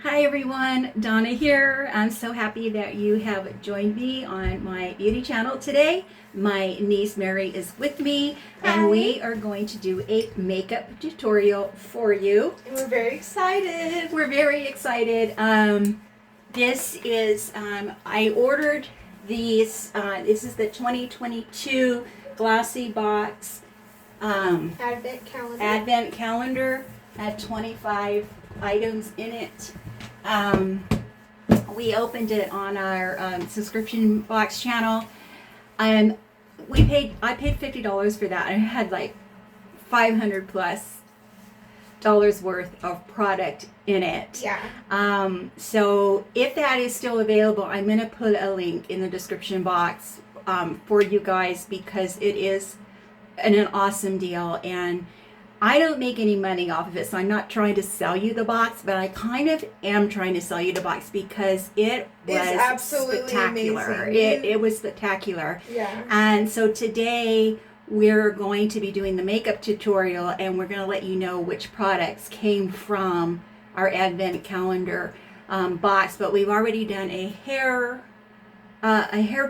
Hi everyone, Donna here. I'm so happy that you have joined me on my beauty channel today. My niece Mary is with me and we are going to do a makeup tutorial for you. And we're very excited. We're very excited. This is, I ordered these, this is the 2022 GlossyBox Advent Calendar. Had 25 items in it. We opened it on our subscription box channel. I paid $50 for that. I had like 500 plus dollars worth of product in it. Yeah. So if that is still available, I'm going to put a link in the description box for you guys because it is an awesome deal, and I don't make any money off of it, so I'm not trying to sell you the box, but I kind of am trying to sell you the box because it was absolutely spectacular. amazing. It was spectacular. Yeah. And so today we're going to be doing the makeup tutorial, and we're going to let you know which products came from our Advent Calendar box. But we've already done a hair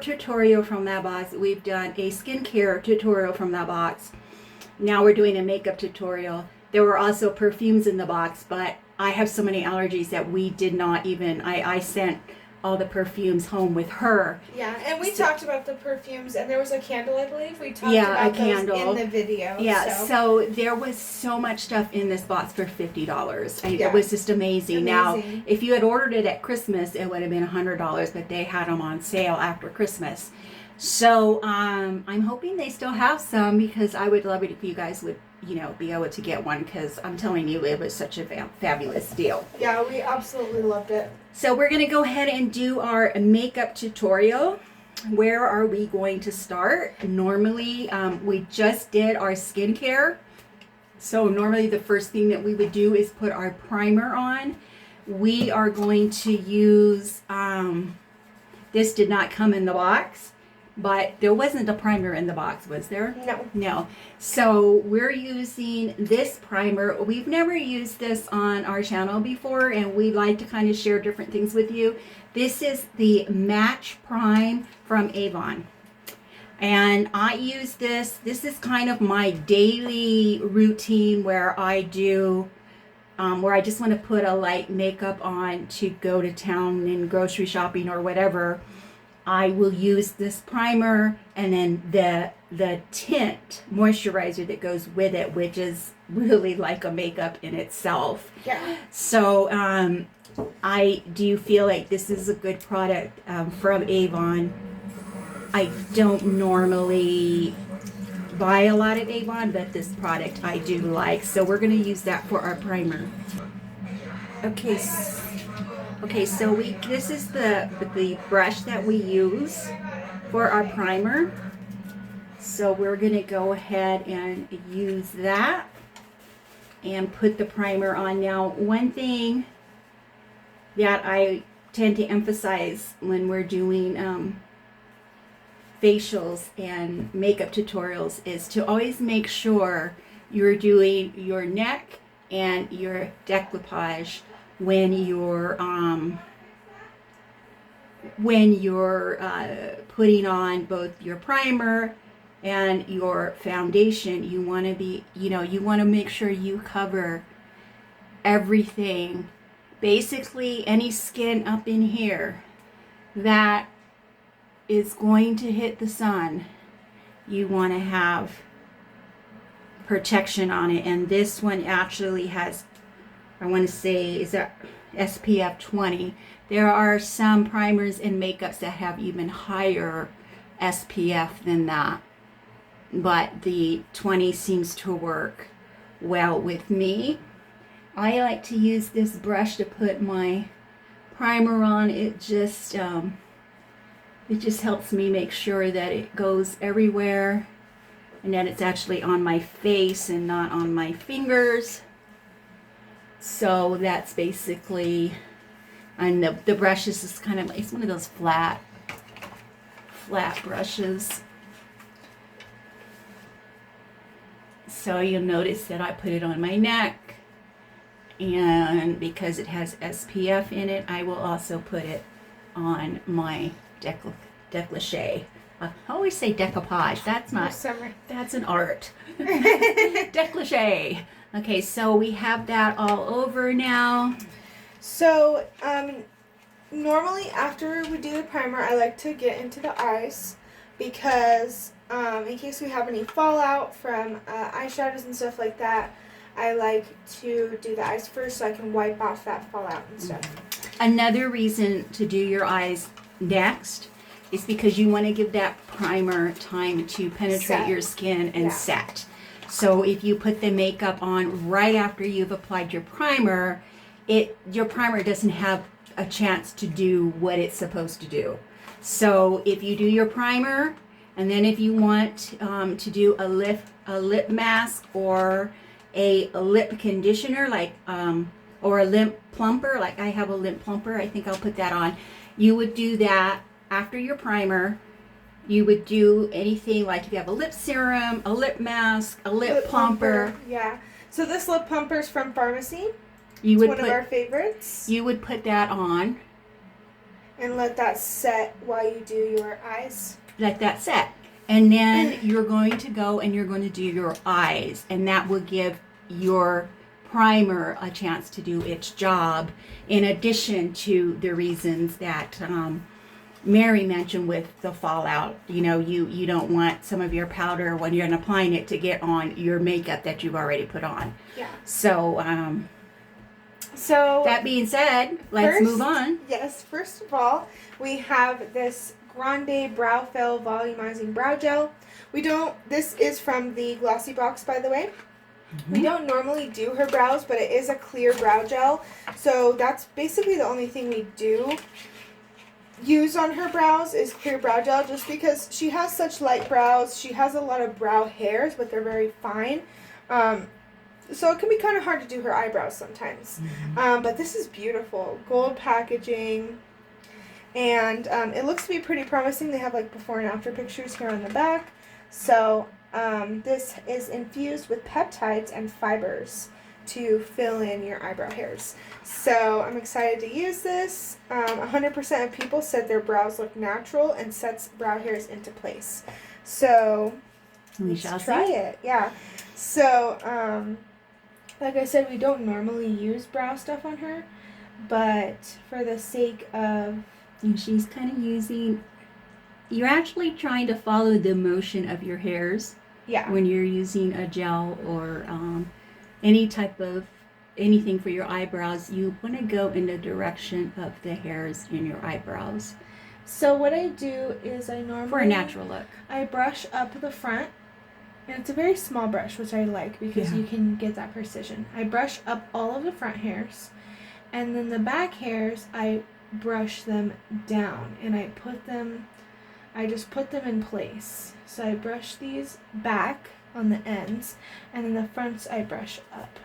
tutorial from that box. We've done a skincare tutorial from that box. Now we're doing a makeup tutorial. There were also perfumes in the box, but I have so many allergies that we did not even, I sent all the perfumes home with her. Yeah, and we talked about the perfumes, and there was a candle, I believe. We talked Yeah, about a candle those in the video. Yeah, so there was so much stuff in this box for $50. Yeah. It was just amazing. Now, Amazing. if you had ordered it at Christmas, it would have been $100, but they had them on sale after Christmas. So I'm hoping they still have some because I would love it if you guys would, be able to get one because I'm telling you, it was such a fabulous deal. Yeah, we absolutely loved it. So we're going to go ahead and do our makeup tutorial. Where are we going to start? Normally, we just did our skincare. So normally the first thing that we would do is put our primer on. We are going to use, this did not come in the box, but there wasn't a primer in the box, was there? No. No. So we're using this primer. We've never used this on our channel before, and we like to kind of share different things with you. This is the Match Prime from Avon. And I use this. This is kind of my daily routine where I do, where I just want to put a light makeup on to go to town and grocery shopping or whatever. I will use this primer and then the tint moisturizer that goes with it, which is really like a makeup in itself. Yeah. So I do feel like this is a good product from Avon. I don't normally buy a lot of Avon, but this product I do like. So we're going to use that for our primer. Okay. So this is the brush that we use for our primer. So we're going to go ahead and use that and put the primer on. Now, one thing that I tend to emphasize when we're doing facials and makeup tutorials is to always make sure you're doing your neck and your décolletage when you're putting on both your primer and your foundation. You want to be, you want to make sure you cover everything. Basically, any skin up in here that is going to hit the sun, you want to have protection on it. And this one actually has, I want to say, is that SPF 20. There are some primers and makeups that have even higher SPF than that, but the 20 seems to work well with me. I like to use this brush to put my primer on. It just helps me make sure that it goes everywhere and that it's actually on my face and not on my fingers. So that's basically, and the brush is just kind of, it's one of those flat brushes. So you'll notice that I put it on my neck And because it has SPF in it, I will also put it on my décolleté. I always say decoupage. That's not. Summer. That's an art. Décolleté. Okay, so we have that all over now. So, normally after we do the primer, I like to get into the eyes because in case we have any fallout from eyeshadows and stuff like that, I like to do the eyes first so I can wipe off that fallout and stuff. Another reason to do your eyes next is because you want to give that primer time to penetrate your skin and set. So if you put the makeup on right after you've applied your primer, your primer doesn't have a chance to do what it's supposed to do. So if you do your primer, and then if you want to do a lip mask or a lip conditioner, like or a lip plumper, like I have a lip plumper, I think I'll put that on. You would do that after your primer. You would do anything like if you have a lip serum, a lip mask, a lip plumper. Yeah. So this lip plumper is from Pharmacy. You would one of our favorites. You would put that on. And let that set while you do your eyes. Let that set. And then you're going to go and you're going to do your eyes. And that will give your primer a chance to do its job, in addition to the reasons that Mary mentioned with the fallout. You know, you don't want some of your powder when you're applying it to get on your makeup that you've already put on. Yeah. So that being said, let's move on. Yes, first of all, we have this Grande Brow Fill Volumizing Brow Gel. This is from the GlossyBox, by the way. Mm-hmm. We don't normally do her brows, but it is a clear brow gel. So that's basically the only thing we do use on her brows is clear brow gel, just because she has such light brows. She has a lot of brow hairs, but they're very fine. So it can be kind of hard to do her eyebrows sometimes. Mm-hmm. But this is beautiful. Gold packaging. And it looks to be pretty promising. They have like before and after pictures here on the back. So this is infused with peptides and fibers to fill in your eyebrow hairs. So I'm excited to use this. 100% of people said their brows look natural and sets brow hairs into place. So we shall try it. Yeah. So like I said, we don't normally use brow stuff on her, but for the sake of... And she's kind of you're actually trying to follow the motion of your hairs. Yeah. When you're using a gel or any type of anything for your eyebrows, you want to go in the direction of the hairs in your eyebrows. So what I do is I normally... For a natural look. I brush up the front. And it's a very small brush, which I like because you can get that precision. I brush up all of the front hairs. And then the back hairs, I brush them down. And I just put them in place. So I brush these back on the ends. And then the fronts, I brush up.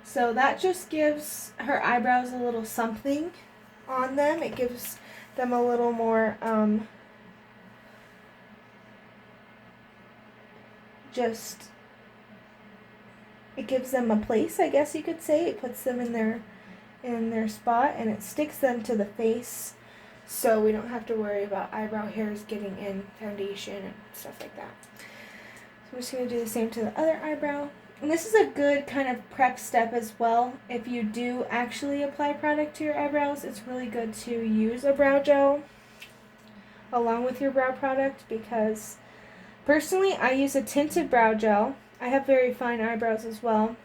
So that just gives her eyebrows a little something on them. It gives them a little more... it gives them a place, I guess you could say. It puts them in their spot, and it sticks them to the face, so we don't have to worry about eyebrow hairs getting in foundation and stuff like that. So I'm just going to do the same to the other eyebrow. And this is a good kind of prep step as well. If you do actually apply product to your eyebrows, it's really good to use a brow gel along with your brow product, because personally, I use a tinted brow gel. I have very fine eyebrows as well.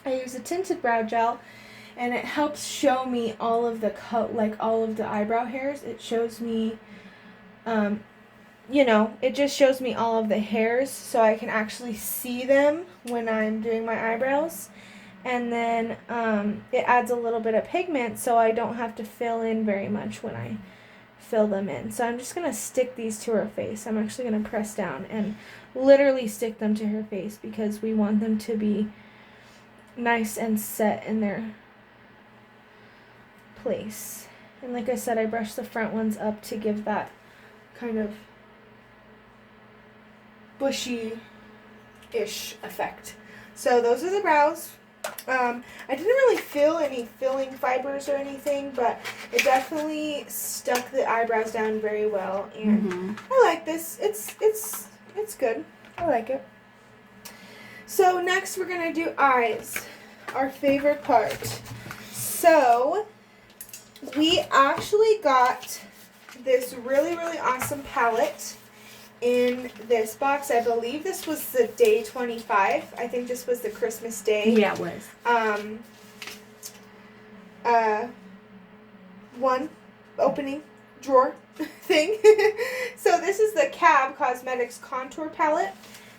I use a tinted brow gel, and it helps show me all of the all of the eyebrow hairs. It shows me, it just shows me all of the hairs, so I can actually see them when I'm doing my eyebrows. And then it adds a little bit of pigment, so I don't have to fill in very much when I fill them in. So I'm just going to stick these to her face. I'm actually going to press down and literally stick them to her face because we want them to be nice and set in their place. And like I said, I brush the front ones up to give that kind of bushy-ish effect. So those are the brows. I didn't really feel any filling fibers or anything, but it definitely stuck the eyebrows down very well, and I like this. It's good. I like it. So next we're gonna do eyes, our favorite part. So we actually got this really awesome palette in this box. I believe this was the day 25. I think this was the Christmas day. Yeah, it was. One opening drawer thing. So this is the Cab Cosmetics Contour Palette.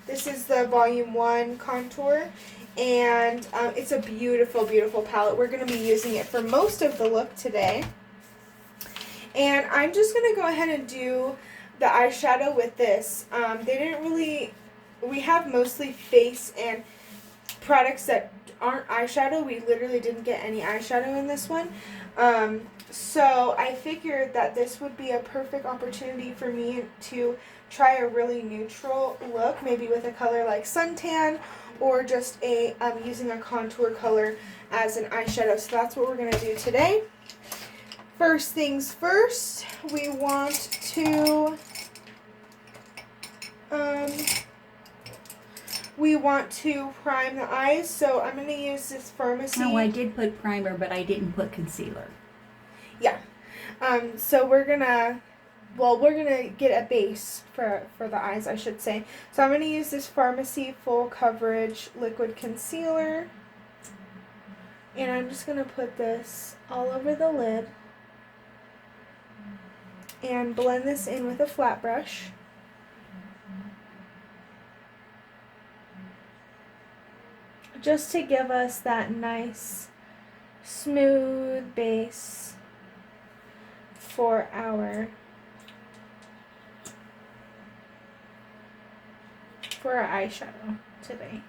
This is the Volume 1 Contour. And it's a beautiful palette. We're going to be using it for most of the look today. And I'm just going to go ahead and do the eyeshadow with this. They didn't really, we have mostly face and products that aren't eyeshadow. We literally didn't get any eyeshadow in this one. So I figured that this would be a perfect opportunity for me to try a really neutral look, maybe with a color like suntan, or just a using a contour color as an eyeshadow. So that's what we're going to do today. First things first, we want to prime the eyes. So I'm going to use this Pharmacy. No, I did put primer, but I didn't put concealer. Yeah. So we're gonna get a base for the eyes, I should say. So I'm gonna use this Pharmacy Full Coverage Liquid Concealer, and I'm just gonna put this all over the lid and blend this in with a flat brush. Just to give us that nice smooth base for our eyeshadow today.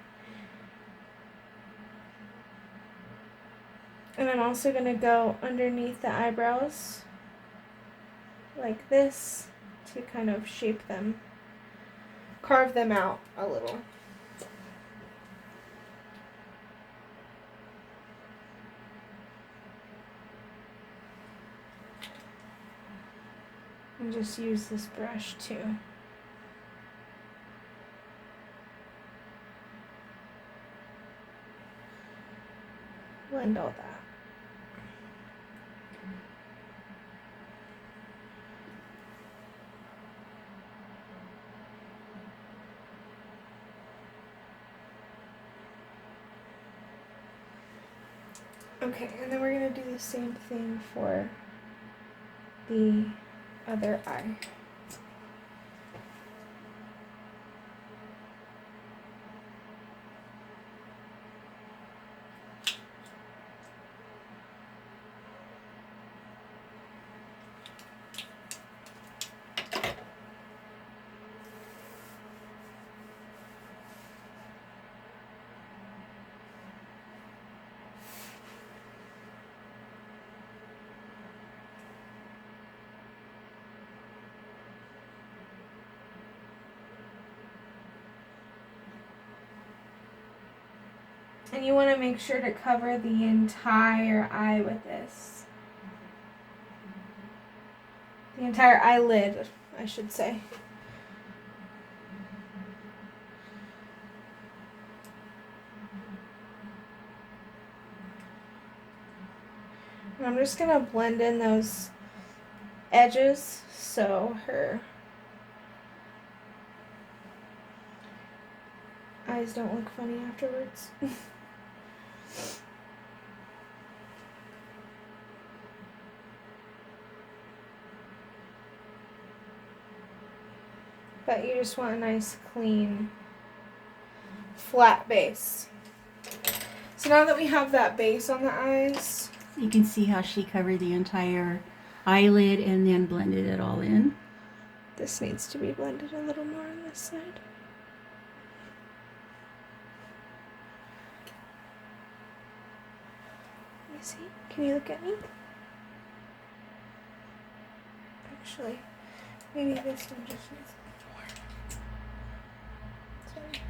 And I'm also going to go underneath the eyebrows like this to kind of shape them, carve them out a little. And just use this brush to blend all that. Okay, and then we're going to do the same thing for the other eye. And you want to make sure to cover the entire eye with this. The entire eyelid, I should say. And I'm just going to blend in those edges so her eyes don't look funny afterwards. But you just want a nice, clean, flat base. So now that we have that base on the eyes, You can see how she covered the entire eyelid and then blended it all in. this needs to be blended a little more on this side. Let me see. Can you look at me? Actually, maybe this one just needs more. Sorry.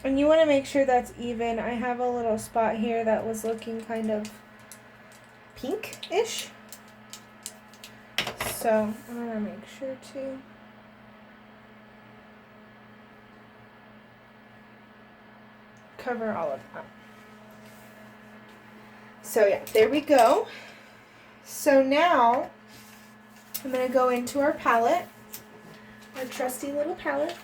And you want to make sure that's even. I have a little spot here that was looking kind of pink-ish. So I'm going to make sure to cover all of that. So yeah, there we go. So now I'm going to go into our palette, our trusty little palette.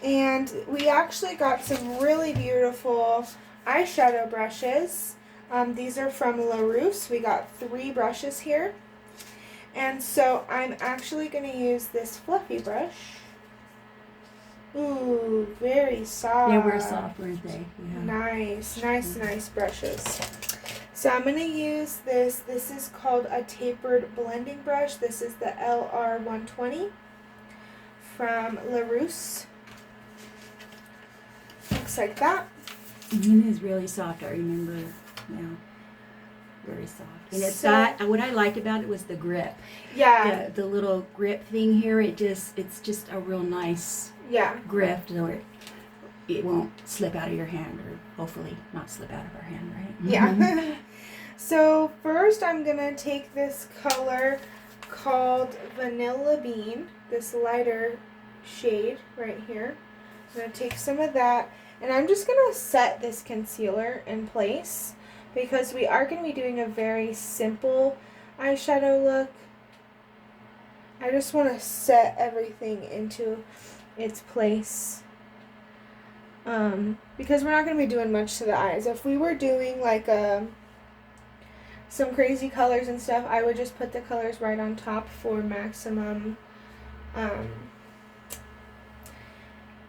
And we actually got some really beautiful eyeshadow brushes. These are from LaRousse. We got 3 brushes here. And so I'm actually going to use this fluffy brush. Ooh, very soft. They were soft, weren't they? Yeah. Nice brushes. So I'm going to use this. This is called a tapered blending brush. This is the LR120 from LaRousse. Looks like that. And it is really soft, I remember. Yeah. Very soft. And it's So- got, what I liked about it was the grip. Yeah. The little grip thing here, it's just a real nice Yeah. grip so it won't slip out of your hand, or hopefully not slip out of our hand, right? Yeah. So first I'm going to take this color called Vanilla Bean, this lighter shade right here. I'm going to take some of that, and I'm just going to set this concealer in place because we are going to be doing a very simple eyeshadow look. I just want to set everything into its place. Because we're not going to be doing much to the eyes. If we were doing like some crazy colors and stuff, I would just put the colors right on top for maximum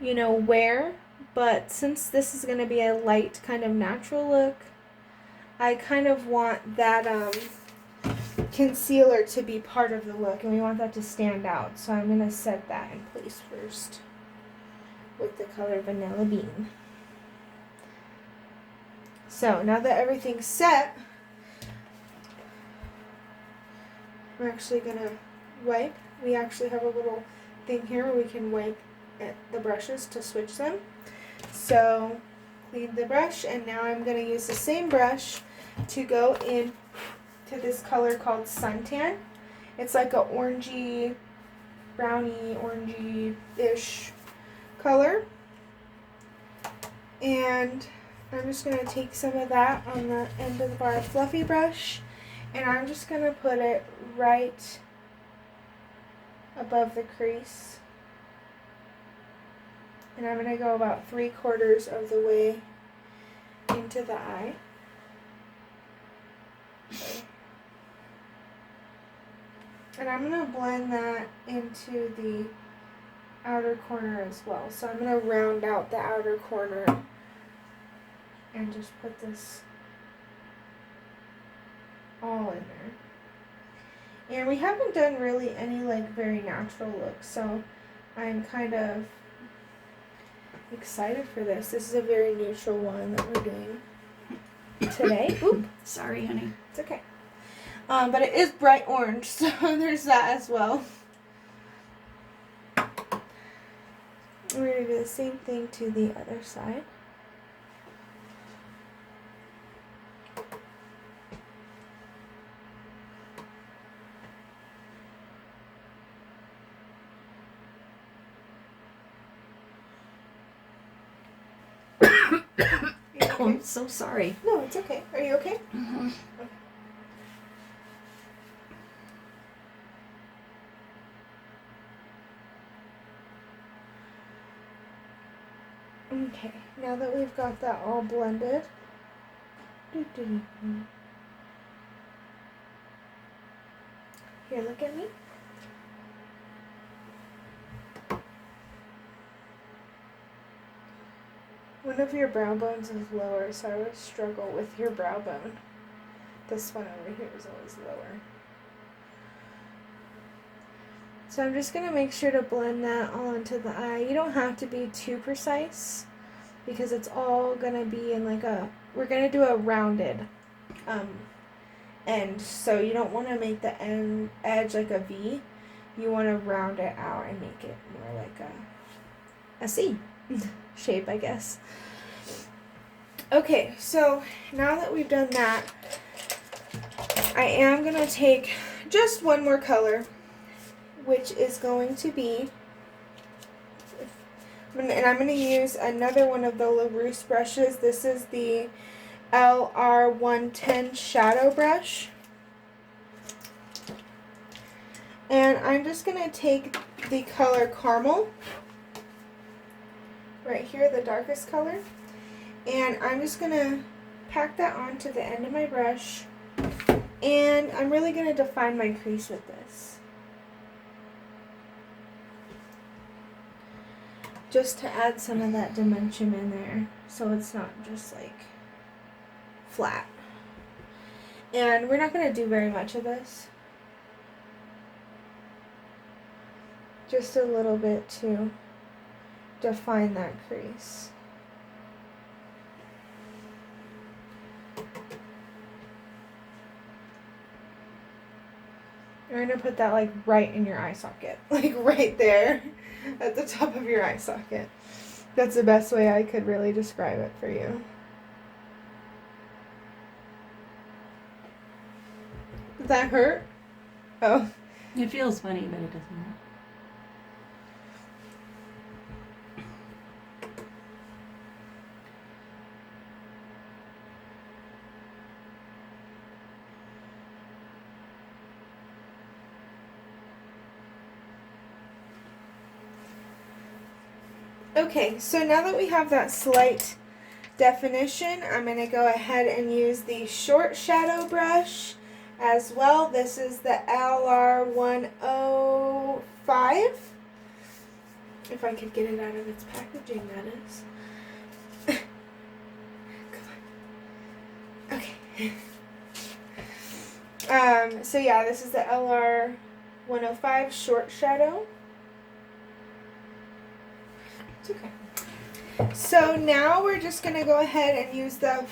wear. But since this is going to be a light kind of natural look, I kind of want that concealer to be part of the look, and we want that to stand out. So I'm going to set that in place first with the color Vanilla Bean. So now that everything's set, we're actually going to wipe. We actually have a little thing here where we can wipe the brushes to switch them. So clean the brush, and now I'm going to use the same brush to go in to this color called Suntan. It's like a orangey, browny, orangey-ish color. And I'm just going to take some of that on the end of our fluffy brush, and I'm just going to put it right above the crease. And I'm going to go about 3/4 of the way into the eye. And I'm going to blend that into the outer corner as well. So I'm going to round out the outer corner and just put this all in there. And we haven't done really any like very natural looks, so I'm kind of excited for this. This is a very neutral one that we're doing today. Oop, Sorry, honey. it's okay. But it is bright orange, so there's that as well. We're going to do the same thing to the other side. Oh, I'm so sorry. No, it's okay. Are you okay? Mm-hmm. Okay, now that we've got that all blended, here, look at me. One of your brow bones is lower, so I always struggle with your brow bone. This one over here is always lower. So I'm just going to make sure to blend that all into the eye. You don't have to be too precise because it's all going to be in like we're going to do a rounded end. So you don't want to make the edge like a V. You want to round it out and make it more like a C shape, I guess. Okay, so now that we've done that, I am going to take just one more color, which is going to be, and I'm going to use another one of the LaRousse brushes. This is the LR110 shadow brush. And I'm just going to take the color Caramel, right here, the darkest color, and I'm just going to pack that onto the end of my brush, and I'm really going to define my crease with this, just to add some of that dimension in there so it's not just like flat. And we're not going to do very much of this, just a little bit to define that crease. You're going to put that like right in your eye socket, like right there at the top of your eye socket. That's the best way I could really describe it for you. Does that hurt? Oh. It feels funny, but it doesn't hurt. Okay, so now that we have that slight definition, I'm going to go ahead and use the short shadow brush as well. This is the LR105. If I could get it out of its packaging, that is. Come on. Okay. So yeah, this is the LR105 short shadow. Okay. So now we're just going to go ahead and use the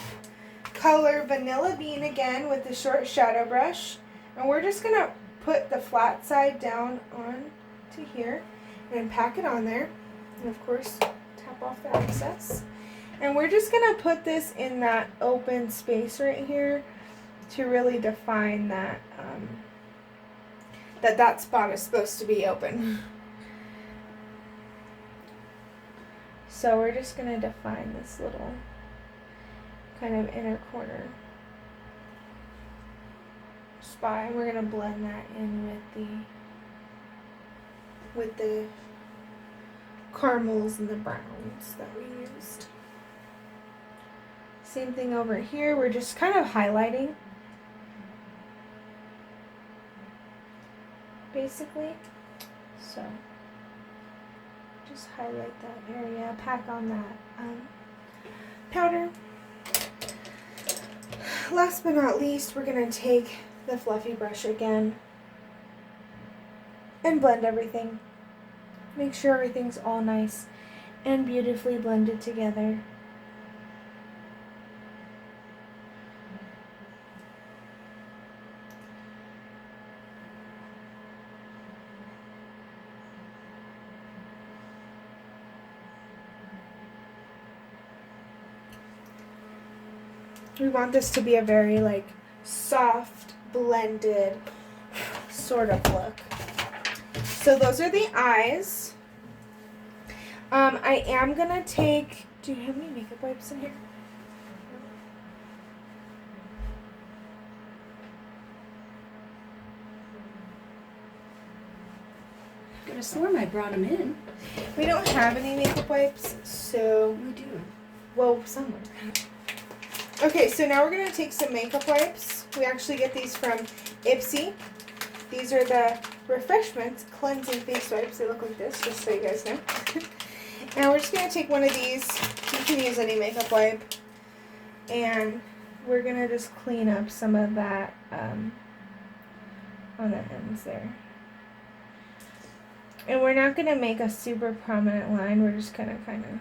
color Vanilla Bean again with the short shadow brush. And we're just going to put the flat side down on to here and pack it on there. And of course, tap off the excess. And we're just going to put this in that open space right here to really define that, that spot is supposed to be open. So we're just going to define this little kind of inner corner spot, and we're going to blend that in with the caramels and the browns that we used. Same thing over here, we're just kind of highlighting, basically. So just highlight that area, pack on that powder. Last but not least, we're going to take the fluffy brush again and blend everything. Make sure everything's all nice and beautifully blended together. We want this to be a very like soft, blended sort of look. So those are the eyes. I am gonna take, do you have any makeup wipes in here? I could have sworn I brought them in. We don't have any makeup wipes, so. We do. Well, someone. Okay, so now we're going to take some makeup wipes. We actually get these from Ipsy. These are the Refreshments Cleansing Face Wipes. They look like this, just so you guys know. And we're just going to take one of these. You can use any makeup wipe. And we're going to just clean up some of that on the ends there. And we're not going to make a super prominent line. We're just going to kind of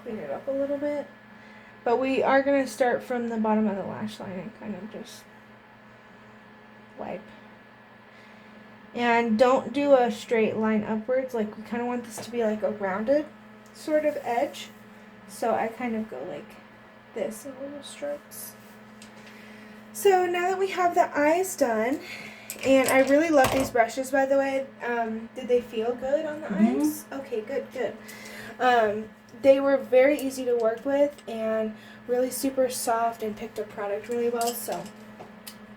clean it up a little bit. But we are going to start from the bottom of the lash line and kind of just wipe And don't do a straight line upwards. Like, we kind of want this to be like a rounded sort of edge. So I kind of go like this in little strokes. So now that we have the eyes done, and I really love these brushes, by the way. Did they feel good on the eyes? Okay, good, good. They were very easy to work with and really super soft and picked up product really well. So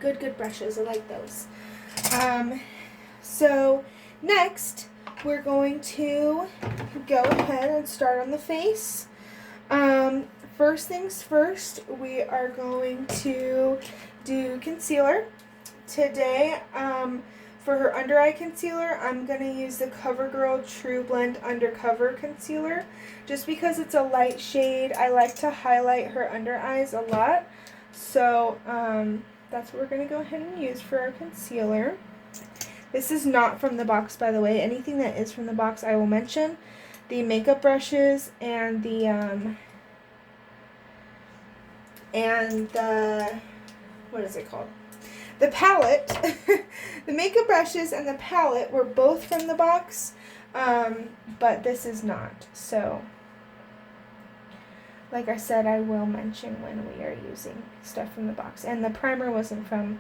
good brushes. I like those. So next we're going to go ahead and start on the face. First things first, we are going to do concealer. Today, for her under eye concealer, I'm going to use the CoverGirl True Blend Undercover Concealer. Just because it's a light shade, I like to highlight her under eyes a lot. So, that's what we're going to go ahead and use for our concealer. This is not from the box, by the way. Anything that is from the box, I will mention. The makeup brushes and the, what is it called? The palette. The makeup brushes and the palette were both from the box, but this is not. So, like I said, I will mention when we are using stuff from the box. And the primer wasn't from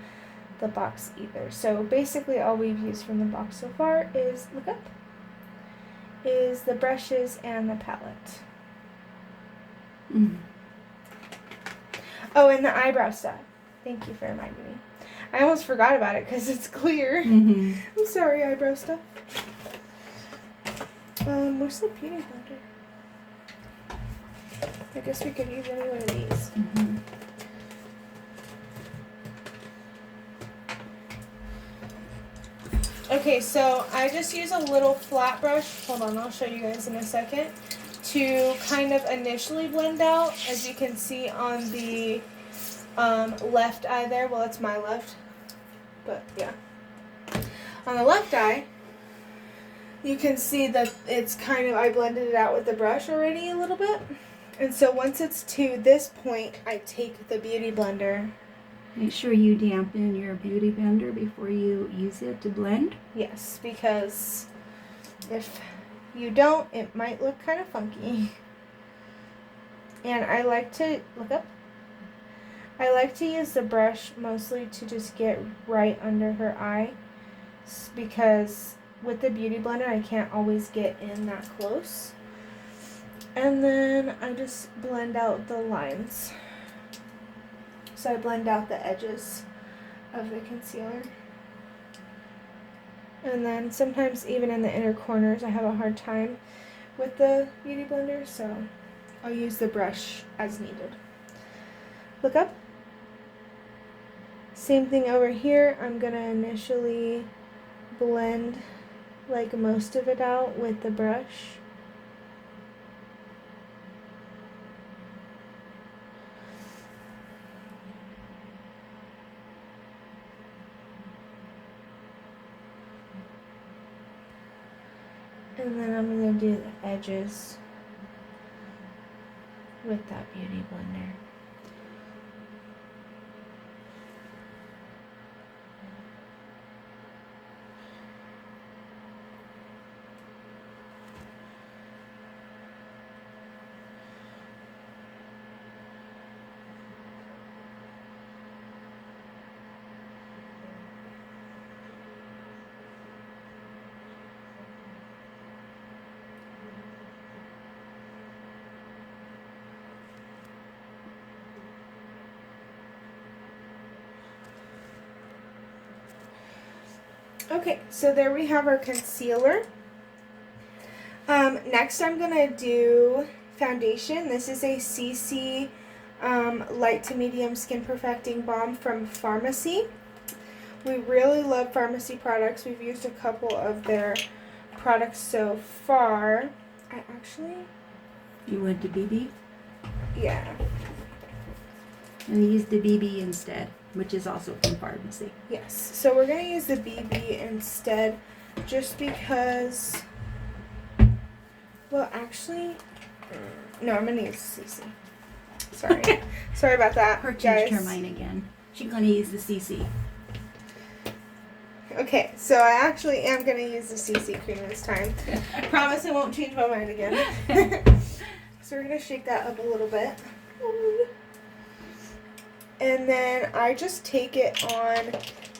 the box either. So basically all we've used from the box so far is, look up, is the brushes and the palette. Oh, and the eyebrow stuff. Thank you for reminding me. I almost forgot about it because it's clear. I'm sorry, eyebrow stuff. Where's the beauty blender? I guess we could use any one of these. Okay, so I just use a little flat brush. Hold on, I'll show you guys in a second. To kind of initially blend out, as you can see on the left eye there. Well, it's my left, but yeah. On the left eye, you can see that it's kind of, I blended it out with the brush already a little bit. And so once it's to this point, I take the beauty blender. Make sure you dampen your beauty blender before you use it to blend. Yes, because if you don't, it might look kind of funky. And I like to, look up, I like to use the brush mostly to just get right under her eye, because with the beauty blender I can't always get in that close. And then I just blend out the lines. So I blend out the edges of the concealer. And then sometimes even in the inner corners I have a hard time with the beauty blender, so I'll use the brush as needed. Look up. Same thing over here. I'm going to initially blend like most of it out with the brush. And then I'm going to do the edges with that beauty blender. Okay, so there we have our concealer. Next I'm going to do foundation. This is a CC Light to Medium Skin Perfecting Balm from Pharmacy. We really love Pharmacy products. We've used a couple of their products so far. You went to BB? Yeah. And use the BB instead, which is also from Pharmacy. Yes, so we're going to use the BB instead, just because, well, actually, no, I'm going to use CC. Sorry. Sorry about that, Her guys. changed her mind again. She's going to use the CC. Okay, so I actually am going to use the CC cream this time. Promise I won't change my mind again. So we're going to shake that up a little bit. And then I just take it on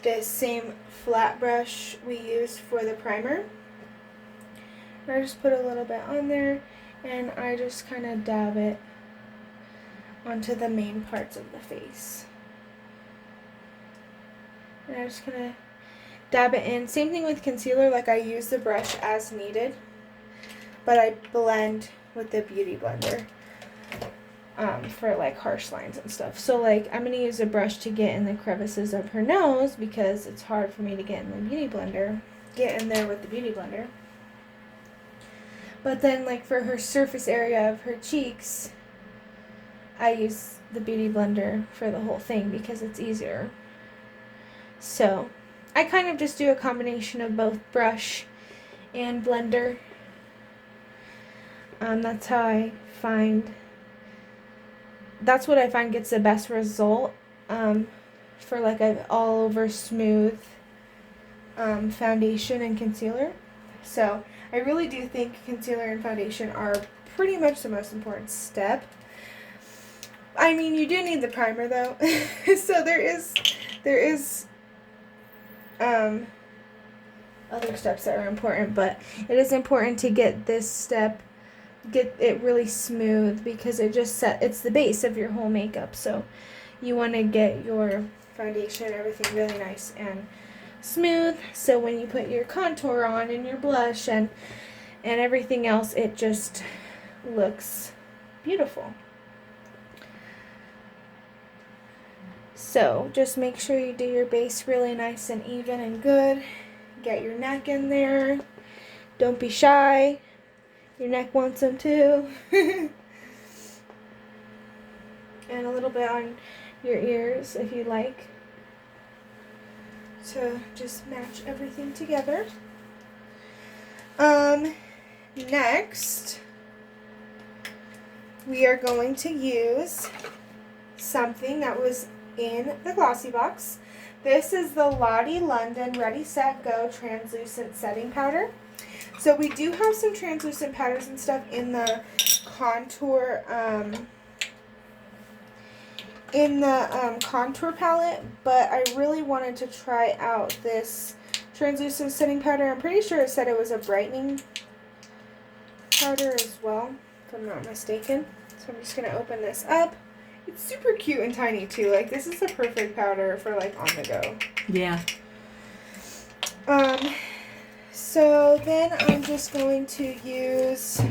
this same flat brush we used for the primer. And I just put a little bit on there, and I just kind of dab it onto the main parts of the face. And I'm just going to dab it in. Same thing with concealer, like I use the brush as needed, but I blend with the Beauty Blender for like harsh lines and stuff. So like I'm going to use a brush to get in the crevices of her nose because it's hard for me to get in the Beauty Blender, get in there with the Beauty Blender. But then like for her surface area of her cheeks, I use the Beauty Blender for the whole thing because it's easier. So I kind of just do a combination of both brush and blender. That's what I find gets the best result for like an all over smooth foundation and concealer. So I really do think concealer and foundation are pretty much the most important step. I mean, you do need the primer though. So there is other steps that are important, but it is important to get this step, get it really smooth because it's the base of your whole makeup. So you want to get your foundation and everything really nice and smooth, so when you put your contour on and your blush and everything else, it just looks beautiful. So just make sure you do your base really nice and even and good. Get your neck in there. Don't be shy. Your neck wants them too. And a little bit on your ears if you like. To just match everything together. Next, we are going to use something that was in the GlossyBox. This is the Lottie London Ready Set Go Translucent Setting Powder. So we do have some translucent powders and stuff in the contour contour palette, but I really wanted to try out this translucent setting powder. I'm pretty sure it said it was a brightening powder as well, if I'm not mistaken. So I'm just going to open this up. It's super cute and tiny too. Like, this is the perfect powder for like on the go. Yeah. So then I'm just going to use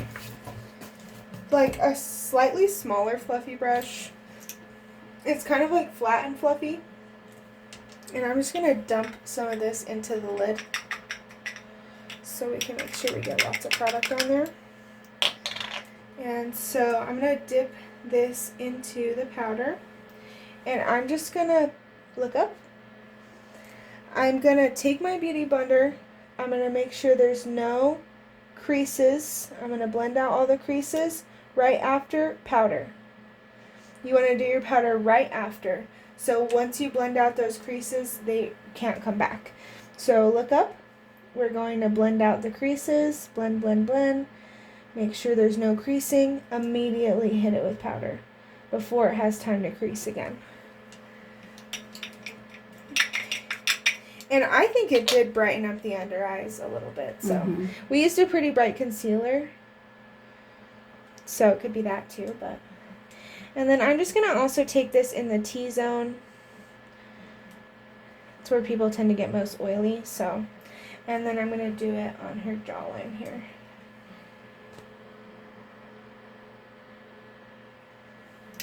like a slightly smaller fluffy brush. It's kind of like flat and fluffy. And I'm just going to dump some of this into the lid so we can make sure we get lots of product on there. And so I'm going to dip this into the powder. And I'm just going to look up. I'm going to take my Beauty Blender. I'm going to make sure there's no creases. I'm going to blend out all the creases right after powder. You want to do your powder right after. So once you blend out those creases, they can't come back. So look up. We're going to blend out the creases. Blend, blend, blend. Make sure there's no creasing. Immediately hit it with powder before it has time to crease again. And I think it did brighten up the under eyes a little bit. So we used a pretty bright concealer, so it could be that too. But and then I'm just going to also take this in the T-zone. It's where people tend to get most oily. So, and then I'm going to do it on her jawline here.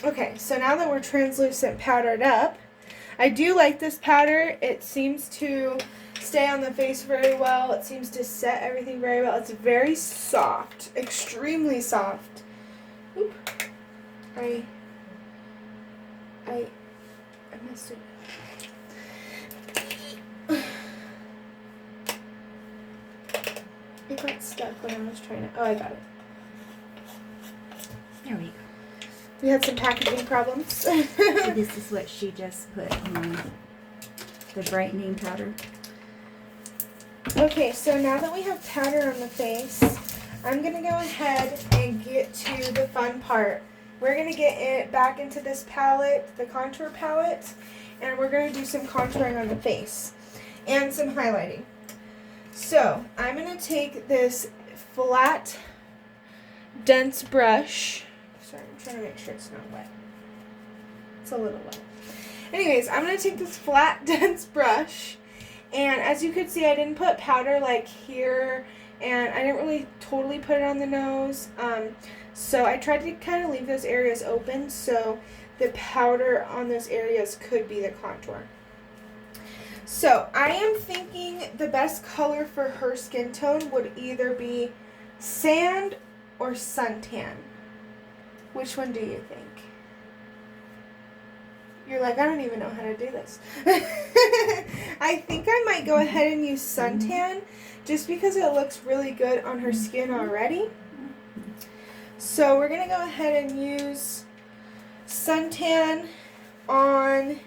Okay, so now that we're translucent powdered up, I do like this powder. It seems to stay on the face very well. It seems to set everything very well. It's very soft, extremely soft. Oop. I messed it up. It got stuck when I was trying to... Oh, I got it. There we go. We had some packaging problems. So this is what she just put on the brightening powder. Okay, so now that we have powder on the face, I'm going to go ahead and get to the fun part. We're going to get it back into this palette, the contour palette, and we're going to do some contouring on the face and some highlighting. So, I'm going to take this flat, dense brush. Sorry, I'm trying to make sure it's not wet. It's a little wet. Anyways, I'm going to take this flat, dense brush, and as you could see, I didn't put powder like here, and I didn't really totally put it on the nose. So I tried to kind of leave those areas open so the powder on those areas could be the contour. So I am thinking the best color for her skin tone would either be sand or suntan. Which one do you think? You're like, I don't even know how to do this. I think I might go ahead and use suntan just because it looks really good on her skin already. So we're going to go ahead and use suntan on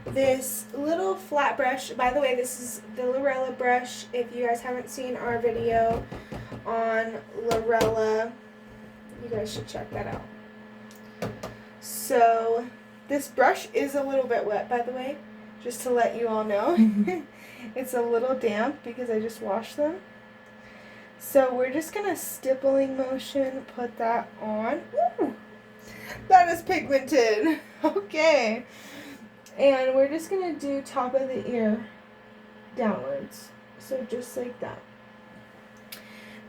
this little flat brush. By the way, this is the Lorella brush. If you guys haven't seen our video on Lorella, you guys should check that out. So this brush is a little bit wet, by the way, just to let you all know. It's a little damp because I just washed them. So we're just going to stippling motion put that on. Ooh, that is pigmented. Okay. And we're just going to do top of the ear downwards. So just like that.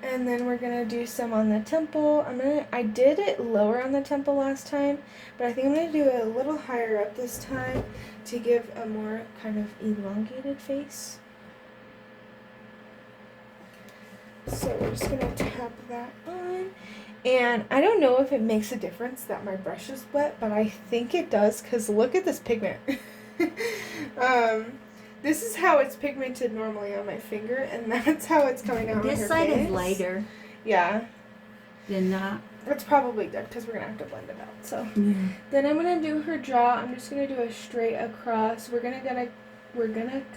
And then we're going to do some on the temple. I did it lower on the temple last time, but I think I'm going to do it a little higher up this time to give a more kind of elongated face. So we're just going to tap that on. And I don't know if it makes a difference that my brush is wet, but I think it does because look at this pigment. This is how it's pigmented normally on my finger, and that's how it's coming out on her face. This side is lighter. Yeah. Than that. It's probably good because we're going to have to blend it out. So then I'm going to do her jaw. I'm just going to do a straight across. We're going to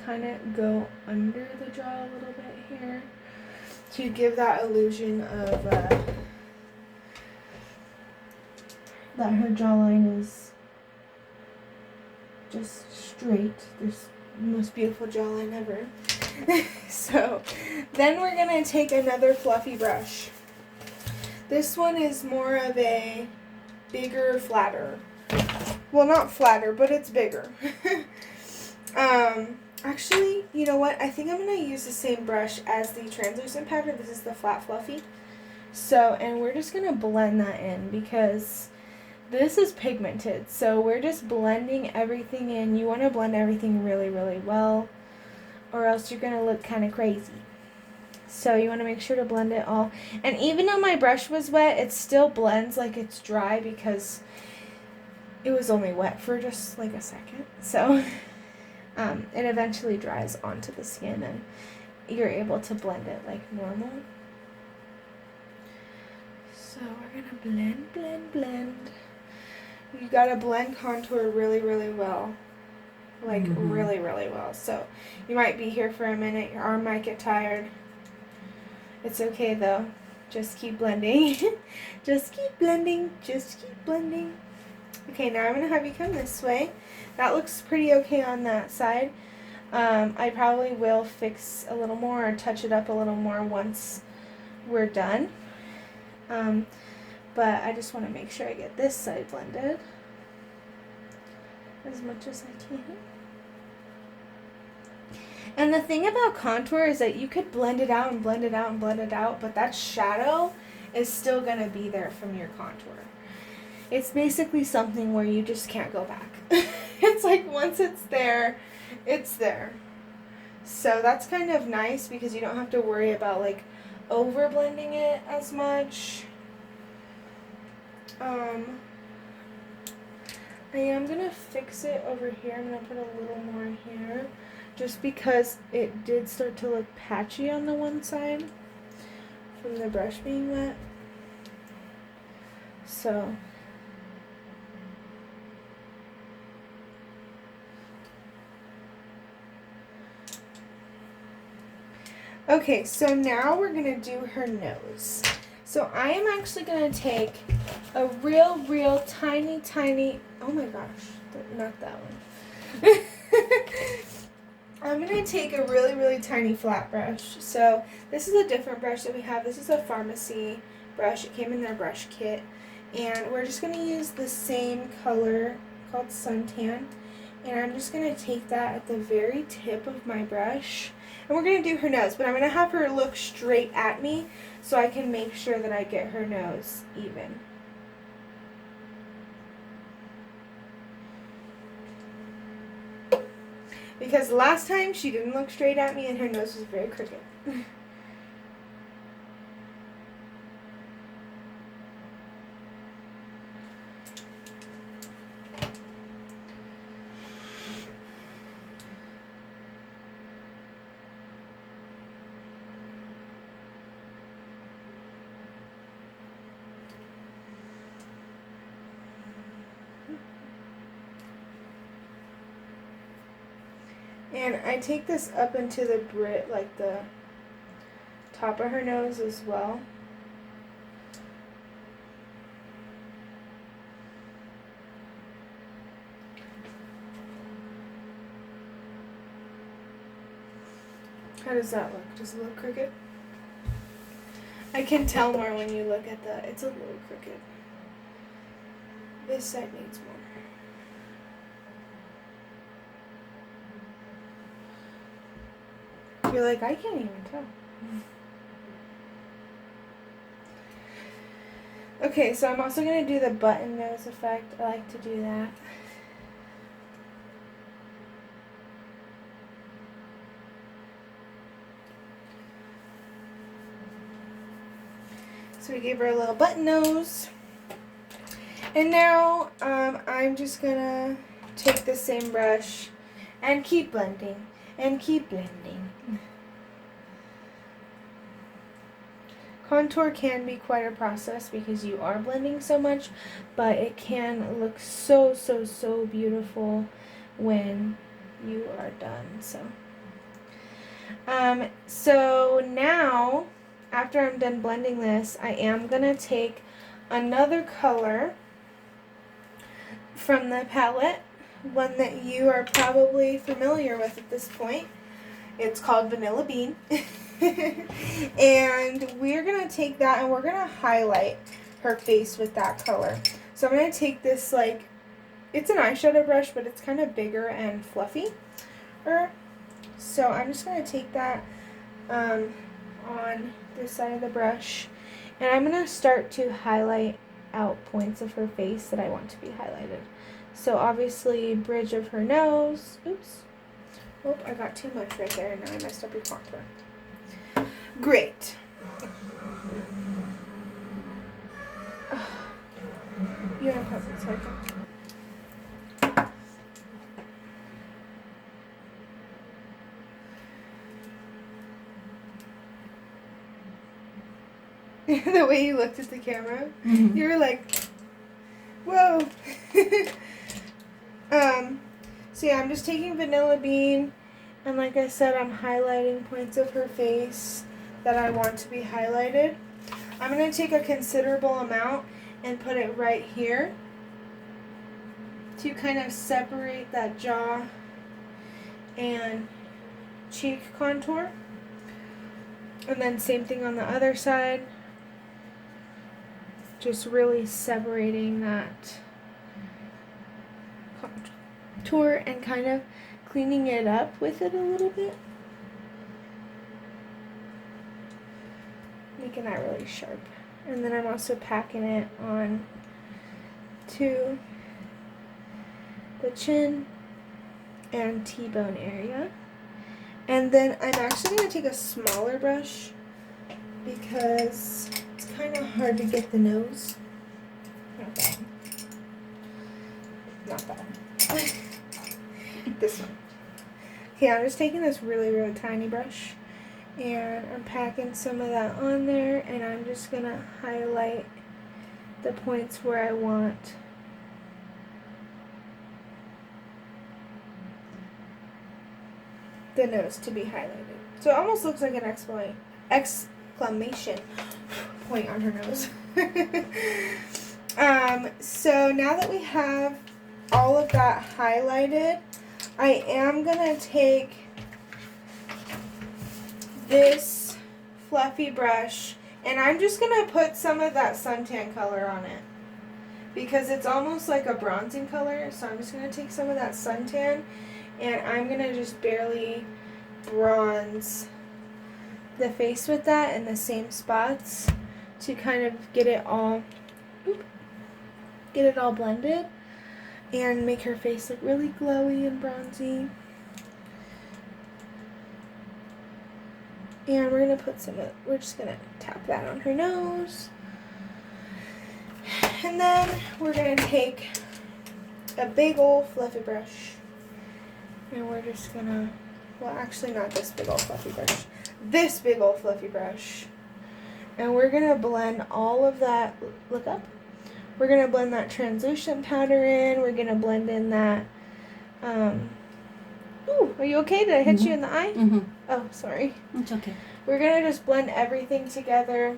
kind of go under the jaw a little bit here to give that illusion of that her jawline is just straight. There's the most beautiful jawline ever. So then we're going to take another fluffy brush. This one is more of a bigger, flatter. Well, not flatter, but it's bigger. Actually, you know what? I think I'm going to use the same brush as the translucent powder. This is the flat fluffy. So, and we're just going to blend that in because this is pigmented. So we're just blending everything in. You want to blend everything really, really well, or else you're going to look kind of crazy. So you want to make sure to blend it all. And even though my brush was wet, it still blends like it's dry because it was only wet for just like a second. So it eventually dries onto the skin and you're able to blend it like normal. So we're going to blend, blend, blend. You got to blend contour really, really well. Like really, really well. So you might be here for a minute. Your arm might get tired. It's okay though. Just keep blending. Just keep blending. Just keep blending. Okay, now I'm going to have you come this way. That looks pretty okay on that side. I probably will fix a little more or touch it up a little more once we're done. But I just want to make sure I get this side blended as much as I can. And the thing about contour is that you could blend it out and blend it out and blend it out, but that shadow is still going to be there from your contour. It's basically something where you just can't go back. It's like once it's there, it's there. So that's kind of nice because you don't have to worry about like over blending it as much. I am going to fix it over here. I'm going to put a little more here just because it did start to look patchy on the one side from the brush being wet. So Okay, so now we're going to do her nose. So I am actually going to take a real tiny, oh my gosh, not that one. I'm going to take a really tiny flat brush. So this is a different brush that we have. This is a pharmacy brush. It came in their brush kit. And we're just going to use the same color called Suntan. And I'm just going to take that at the very tip of my brush. And we're going to do her nose. But I'm going to have her look straight at me so I can make sure that I get her nose even. Because last time she didn't look straight at me and her nose was very crooked. And I take this up into the brit, like the top of her nose as well. How does that look? Does it look crooked? I can tell more when you look at the, it's a little crooked. This side needs more. You're like, I can't even tell. Okay, so I'm also going to do the button nose effect. I like to do that. So we gave her a little button nose. And now I'm just going to take the same brush and keep blending and keep blending. Contour can be quite a process because you are blending so much, but it can look so beautiful when you are done. So now, after I'm done blending this, I am going to take another color from the palette, one that you are probably familiar with at this point. It's called Vanilla Bean. And we're going to take that and we're going to highlight her face with that color. So I'm going to take this, like, it's an eyeshadow brush, but it's kind of bigger and fluffy. So I'm just going to take that on this side of the brush. And I'm going to start to highlight out points of her face that I want to be highlighted. So obviously, bridge of her nose. Oops. Oh, I got too much right there, and now I messed up your contour. Great. You're in a perfect cycle. The way you looked at the camera, you were like, whoa. So yeah, I'm just taking Vanilla Bean, and like I said, I'm highlighting points of her face that I want to be highlighted. I'm going to take a considerable amount and put it right here to kind of separate that jaw and cheek contour. And then same thing on the other side. Just really separating that contour and kind of cleaning it up with it a little bit. Making that really sharp. And then I'm also packing it on to the chin and T-bone area. And then I'm actually going to take a smaller brush because it's kind of hard to get the nose. Not that one. Not that one. This one. Okay, I'm just taking this really tiny brush and I'm packing some of that on there, and I'm just going to highlight the points where I want the nose to be highlighted. So it almost looks like an exclamation point on her nose. So now that we have all of that highlighted, I am going to take this fluffy brush and I'm just going to put some of that suntan color on it because it's almost like a bronzing color. So I'm just going to take some of that suntan and I'm going to just barely bronze the face with that in the same spots to kind of get it all blended and make her face look really glowy and bronzy. And we're just gonna tap that on her nose. And then we're gonna take a big old fluffy brush and we're just gonna, well actually not this big old fluffy brush, this big old fluffy brush. And we're gonna blend all of that, look up. We're gonna blend that translucent powder in, we're gonna blend in that, ooh, are you okay? Did I hit you in the eye? Mm-hmm. Oh, sorry. It's okay. We're gonna just blend everything together.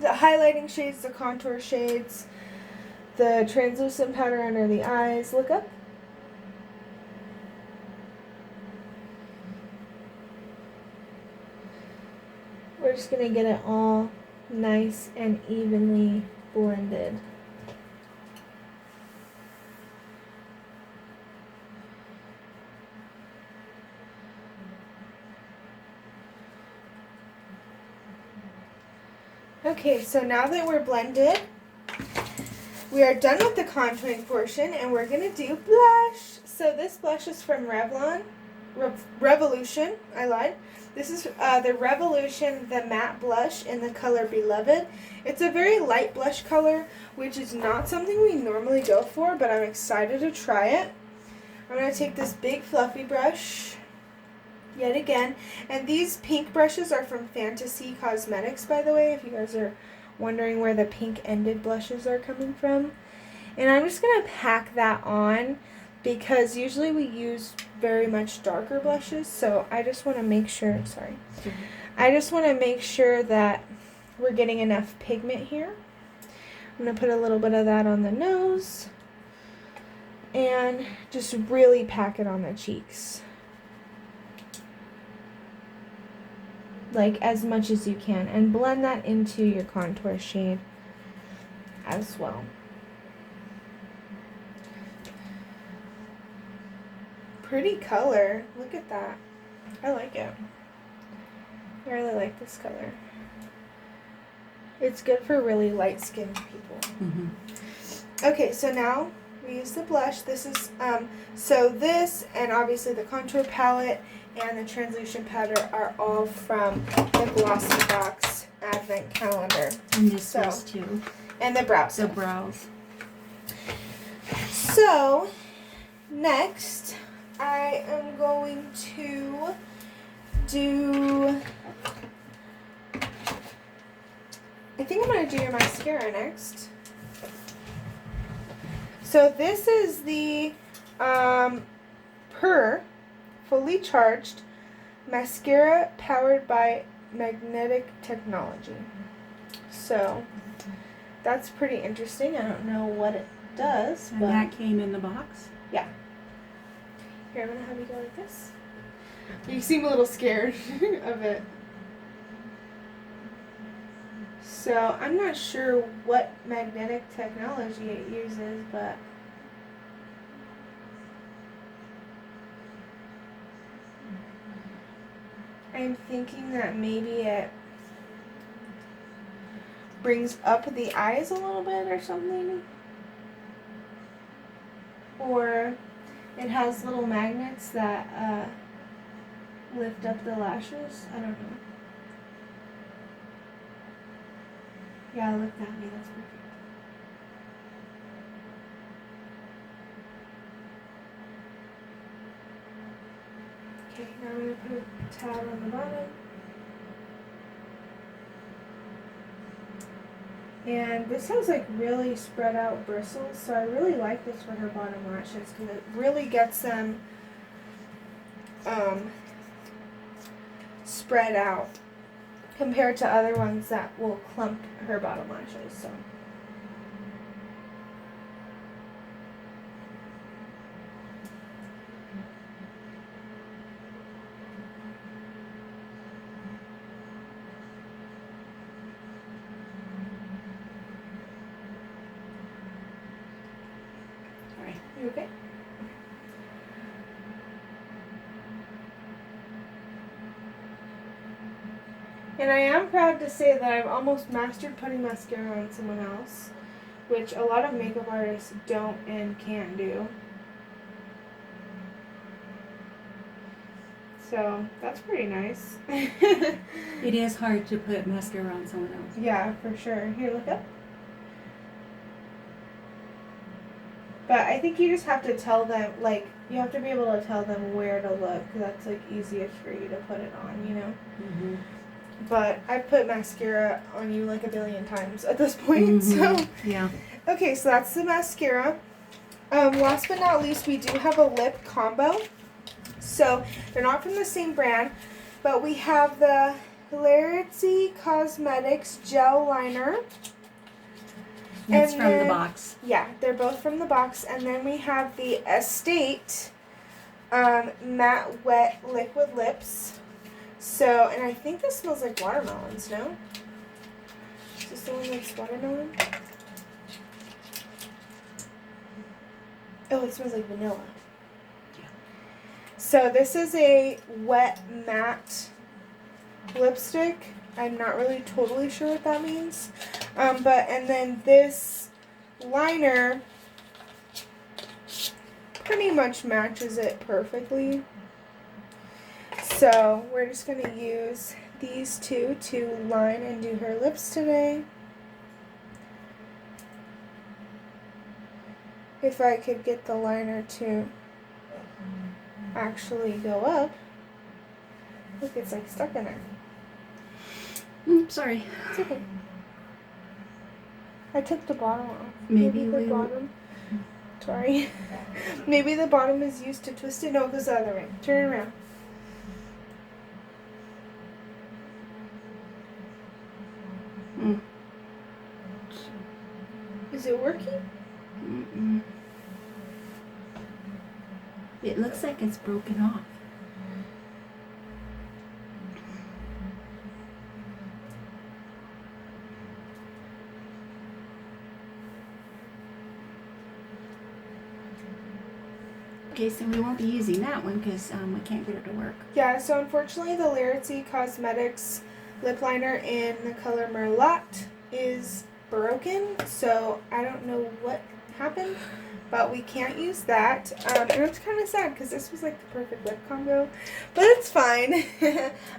The highlighting shades, the contour shades, the translucent powder under the eyes. Look up. We're just gonna get it all nice and evenly blended. Okay, so now that we're blended, we are done with the contouring portion and we're going to do blush. So this blush is from Revolution, I lied. This is the Revolution, the matte blush in the color Beloved. It's a very light blush color, which is not something we normally go for, but I'm excited to try it. I'm going to take this big fluffy brush yet again, and these pink brushes are from Fantasy Cosmetics, by the way, if you guys are wondering where the pink ended blushes are coming from. And I'm just going to pack that on because usually we use very much darker blushes, so I just want to make sure, I just want to make sure that we're getting enough pigment here. I'm going to put a little bit of that on the nose and just really pack it on the cheeks. Like as much as you can, and blend that into your contour shade as well. Pretty color. Look at that. I like it. I really like this color. It's good for really light skinned people. Mm-hmm. Okay, so now we use the blush. This is so this and obviously the contour palette and the translucent powder are all from the GlossyBox Advent Calendar. And this was too. And the brows. The brows. So, next, I am going to do, I think I'm going to do your mascara next. So this is the Purr Fully Charged Mascara powered by magnetic technology. So that's pretty interesting. I don't know what it does. And but that came in the box? Yeah. Here, I'm going to have you go like this. You seem a little scared of it. So I'm not sure what magnetic technology it uses, but I'm thinking that maybe it brings up the eyes a little bit or something. Or it has little magnets that lift up the lashes. I don't know. Yeah, look at me. That's perfect. Okay, now I'm going to put a tab on the bottom. And this has like really spread out bristles, so I really like this for her bottom lashes because it really gets them spread out compared to other ones that will clump her bottom lashes. So. You okay? And I am proud to say that I've almost mastered putting mascara on someone else, which a lot of makeup artists don't and can't do. So that's pretty nice. It is hard to put mascara on someone else. Yeah, for sure. Here, look up. But I think you just have to tell them, like, you have to be able to tell them where to look. That's, like, easiest for you to put it on, you know? Mm-hmm. But I've put mascara on you, like, a billion times at this point, so. Yeah. Okay, so that's the mascara. Last but not least, we do have a lip combo. So, they're not from the same brand, but we have the Hilarity Cosmetics Gel Liner. It's from the box. Yeah, they're both from the box. And then we have the Estate Matte Wet Liquid Lips. So, and I think this smells like watermelons, no? Is this the one that's watermelon? Oh, it smells like vanilla. Yeah. So this is a wet matte lipstick. I'm not really totally sure what that means. And then this liner pretty much matches it perfectly. So we're just going to use these two to line and do her lips today. If I could get the liner to actually go up. Look, it's like stuck in there. Sorry. It's okay. I took the bottom off. Maybe the bottom. Sorry. Maybe the bottom is used to twist it. No, it goes the other way. Turn it around. Is it working? Mm-mm. It looks like it's broken off. Okay, so we won't be using that one because we can't get it to work. Yeah, so unfortunately the Hilarity Cosmetics lip liner in the color Merlot is broken, so I don't know what happened, but we can't use that. And it's kind of sad because this was like the perfect lip combo, but it's fine.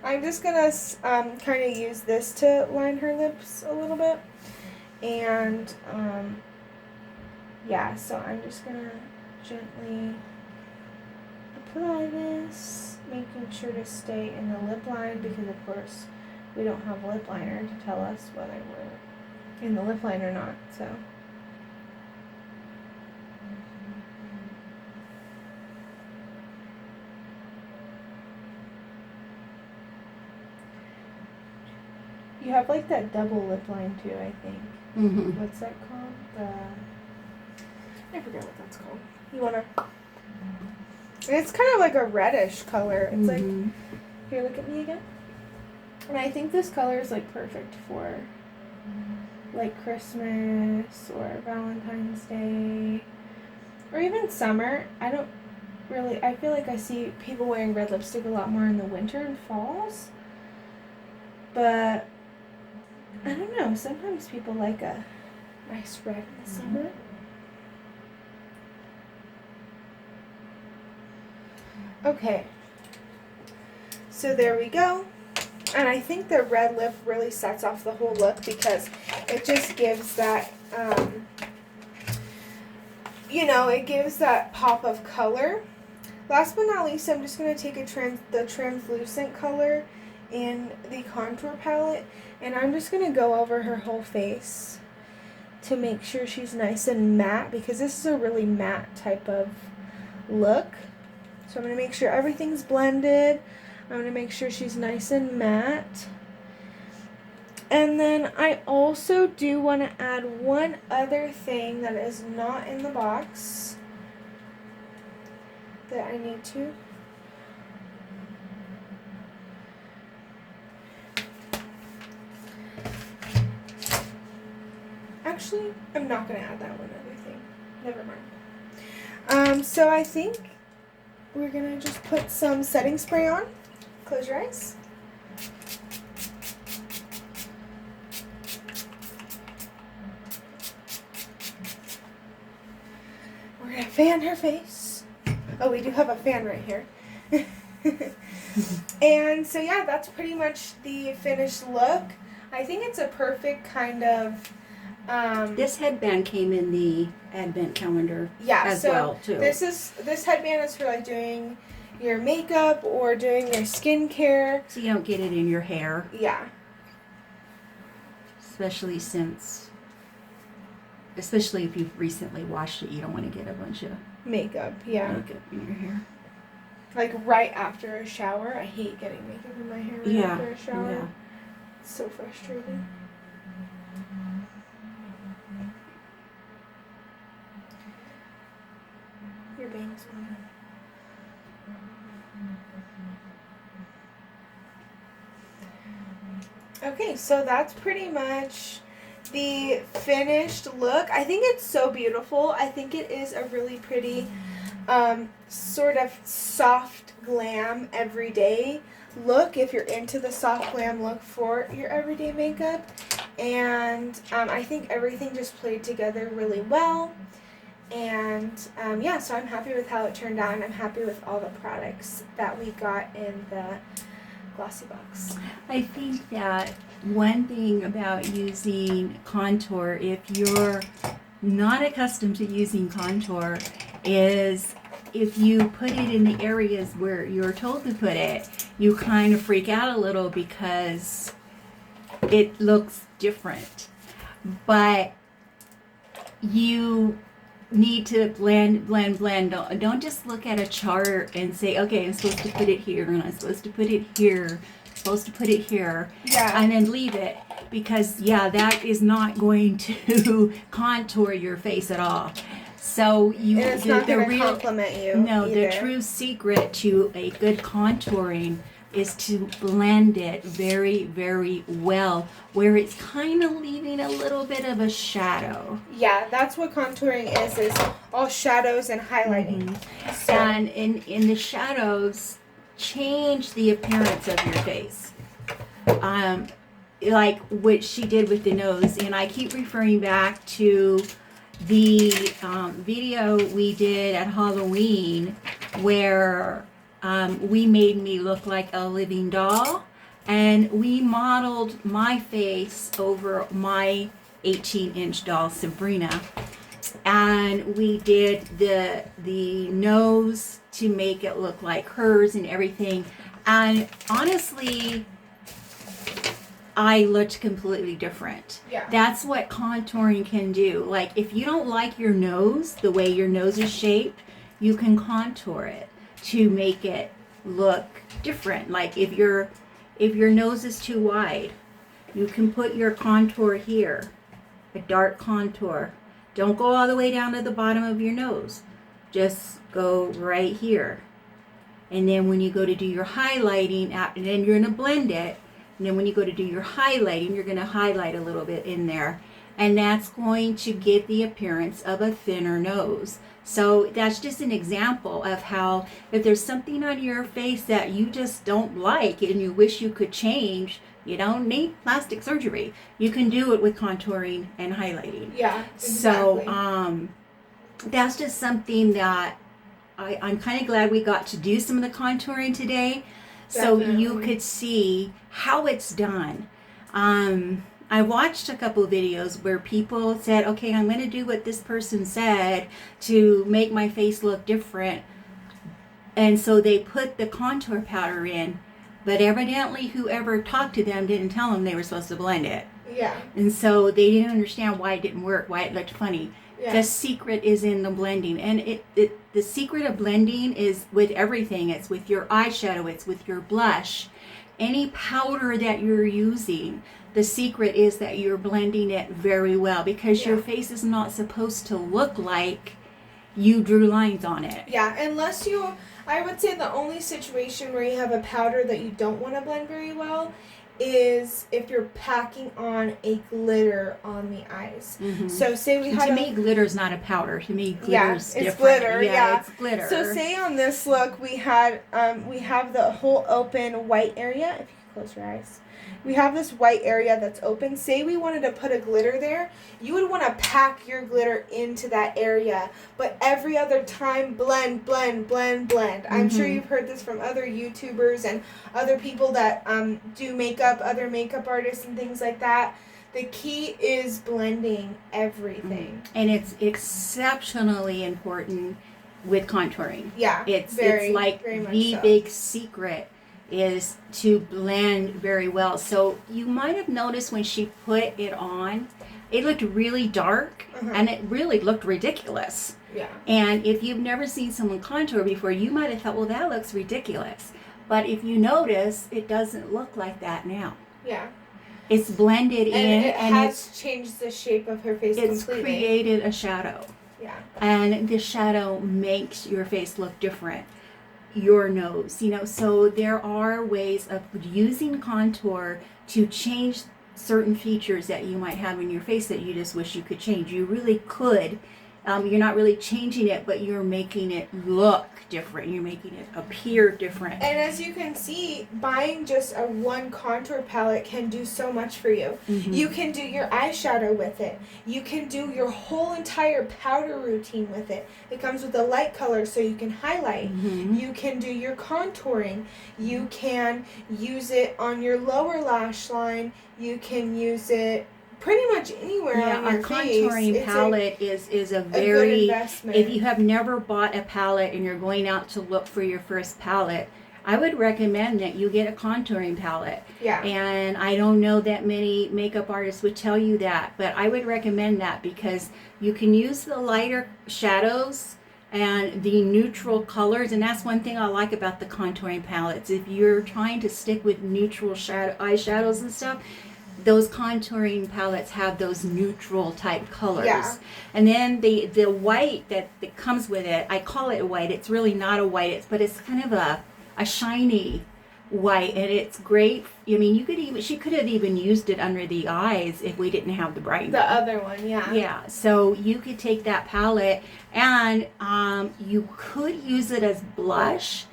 I'm just gonna kind of use this to line her lips a little bit, and yeah, so I'm just gonna gently apply this, making sure to stay in the lip line because of course we don't have a lip liner to tell us whether we're in the lip line or not, so. You have like that double lip line too, I think. Mm-hmm. What's that called? I forget what that's called. You wanna? And it's kind of like a reddish color. It's like, here, look at me again. And I think this color is like perfect for like Christmas or Valentine's Day or even summer. I feel like I see people wearing red lipstick a lot more in the winter and falls. But I don't know, sometimes people like a nice red in the summer. Okay, so there we go. And I think the red lip really sets off the whole look because it just gives that, it gives that pop of color. Last but not least, I'm just going to take the translucent color in the contour palette, and I'm just going to go over her whole face to make sure she's nice and matte because this is a really matte type of look. So I'm going to make sure everything's blended. I want to make sure she's nice and matte. And then I also do want to add one other thing that is not in the box that I need to. Actually, I'm not going to add that one other thing. Never mind. So I think we're going to just put some setting spray on. Close your eyes. We're going to fan her face. Oh, we do have a fan right here. And so yeah, that's pretty much the finished look. I think it's a perfect kind of this headband came in the Advent Calendar as so well too. This headband is for like doing your makeup or doing your skincare. So you don't get it in your hair. Yeah. Especially if you've recently washed it, you don't want to get a bunch of Makeup, yeah. makeup in your hair. Like right after a shower. I hate getting makeup in my hair right after a shower. Yeah. It's so frustrating. Your bangs on. Okay, so that's pretty much the finished look. I think it's so beautiful. I think it is a really pretty sort of soft glam everyday look if you're into the soft glam look for your everyday makeup. And I think everything just played together really well. And yeah, so I'm happy with how it turned out, and I'm happy with all the products that we got in the GlossyBox. I think that one thing about using contour, if you're not accustomed to using contour, is if you put it in the areas where you're told to put it, you kind of freak out a little because it looks different. But you need to blend. Don't just look at a chart and say, okay, I'm supposed to put it here, and I'm supposed to put it here, supposed to put it here, and then leave it, because that is not going to contour your face at all. So it's not going to compliment you. No, either. The true secret to a good contouring is to blend it very, very well, where it's kind of leaving a little bit of a shadow. Yeah, that's what contouring is all shadows and highlighting. Mm-hmm. So. And in the shadows, change the appearance of your face. Like what she did with the nose. And I keep referring back to the video we did at Halloween where we made me look like a living doll, and we modeled my face over my 18-inch doll Sabrina, and we did the nose to make it look like hers and everything. And honestly, I looked completely different. Yeah. That's what contouring can do. Like, if you don't like your nose, the way your nose is shaped, you can contour it to make it look different. Like if your nose is too wide, you can put your contour here, a dark contour. Don't go all the way down to the bottom of your nose. Just go right here. And then when you go to do your highlighting, and then you're going to blend it. And then when you go to do your highlighting, you're going to highlight a little bit in there. And that's going to get the appearance of a thinner nose. So that's just an example of how if there's something on your face that you just don't like and you wish you could change, you don't need plastic surgery. You can do it with contouring and highlighting. Yeah, exactly. So that's just something that I'm kind of glad we got to do some of the contouring today. Definitely. So you could see how it's done. I watched a couple of videos where people said, okay, I'm going to do what this person said to make my face look different. And so they put the contour powder in, but evidently whoever talked to them didn't tell them they were supposed to blend it. Yeah. And so they didn't understand why it didn't work, why it looked funny. Yeah. The secret is in the blending, and the secret of blending is with everything. It's with your eyeshadow, it's with your blush, any powder that you're using. The secret is that you're blending it very well, because your face is not supposed to look like you drew lines on it. Yeah, unless you, I would say the only situation where you have a powder that you don't want to blend very well is if you're packing on a glitter on the eyes. So say we had to me, glitter's not a powder. To me, glitter's it's different. glitter. Yeah, it's glitter. So say on this look we have the whole open white area. If you close your eyes, we have this white area that's open. Say we wanted to put a glitter there, you would want to pack your glitter into that area, but every other time blend, blend, blend, blend. I'm sure you've heard this from other YouTubers and other people that do makeup, other makeup artists and things like that. The key is blending everything. And it's exceptionally important with contouring. Yeah, it's very like much the so. big secret is to blend very well. So you might have noticed when she put it on, it looked really dark and it really looked ridiculous. Yeah. And if you've never seen someone contour before, you might have thought, well, that looks ridiculous. But if you notice, it doesn't look like that now. Yeah. It's blended in, it has changed the shape of her face it's completely. created a shadow. Yeah. And the shadow makes your face look different. Your nose, so there are ways of using contour to change certain features that you might have in your face that you just wish you could change. You really could. You're not really changing it, but you're making it look different. You're making it appear different. And as you can see, buying just a one contour palette can do so much for you. You can do your eyeshadow with it. You can do your whole entire powder routine with it. It comes with a light color so you can highlight. You can do your contouring. You can use it on your lower lash line. You can use it pretty much anywhere on your face. Our contouring palette is a very good investment. If you have never bought a palette and you're going out to look for your first palette, I would recommend that you get a contouring palette. Yeah. And I don't know that many makeup artists would tell you that, but I would recommend that because you can use the lighter shadows and the neutral colors, and that's one thing I like about the contouring palettes. If you're trying to stick with neutral eyeshadows and stuff, those contouring palettes have those neutral type colors. Yeah. And then the white that comes with it, I call it white. It's really not a white, but it's kind of a shiny white, and it's great. I mean, she could have even used it under the eyes if we didn't have the brightener. The other one, yeah. Yeah, so you could take that palette and you could use it as blush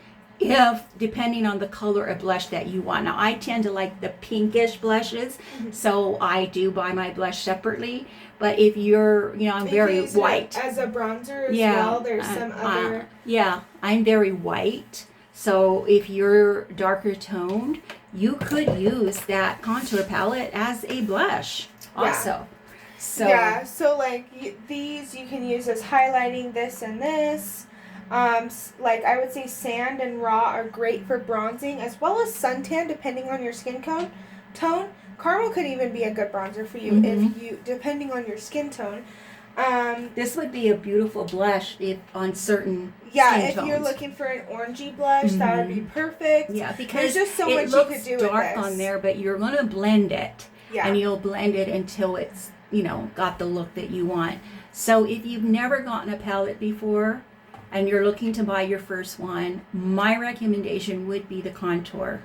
depending on the color of blush that you want. Now I tend to like the pinkish blushes, so I do buy my blush separately. But if you're, I'm very white. As a bronzer as well, there's some other. I'm very white. So if you're darker toned, you could use that contour palette as a blush also. So so like these you can use as highlighting this and this. Like I would say sand and raw are great for bronzing, as well as suntan depending on your skin tone. Caramel could even be a good bronzer for you if you, depending on your skin tone. This would be a beautiful blush on certain if skin you're tones. looking for an orangey blush, that would be perfect. Yeah, because there's just so it much looks you could do dark with this. on there, but you're going to blend it. Yeah. And you'll blend it until it's, got the look that you want. So if you've never gotten a palette before and you're looking to buy your first one, my recommendation would be the contour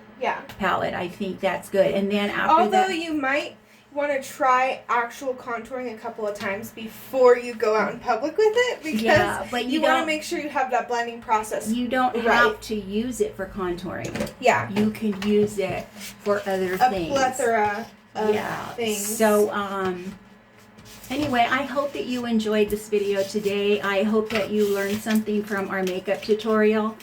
palette. I think that's good. And then after Although you might want to try actual contouring a couple of times before you go out in public with it, because but you want to make sure you have that blending process. You don't have to use it for contouring. Yeah. You can use it for other things. A plethora of things. So, anyway, I hope that you enjoyed this video today. I hope that you learned something from our makeup tutorial.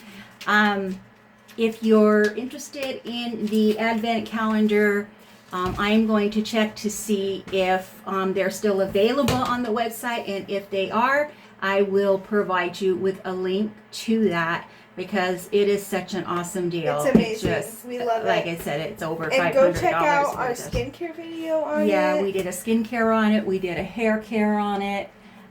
If you're interested in the Advent Calendar, I'm going to check to see if they're still available on the website, and if they are, I will provide you with a link to that, because it is such an awesome deal. It's amazing. We love it. Like I said, it's over $500. And go check out our skincare video on it. Yeah, we did a skincare on it. We did a hair care on it.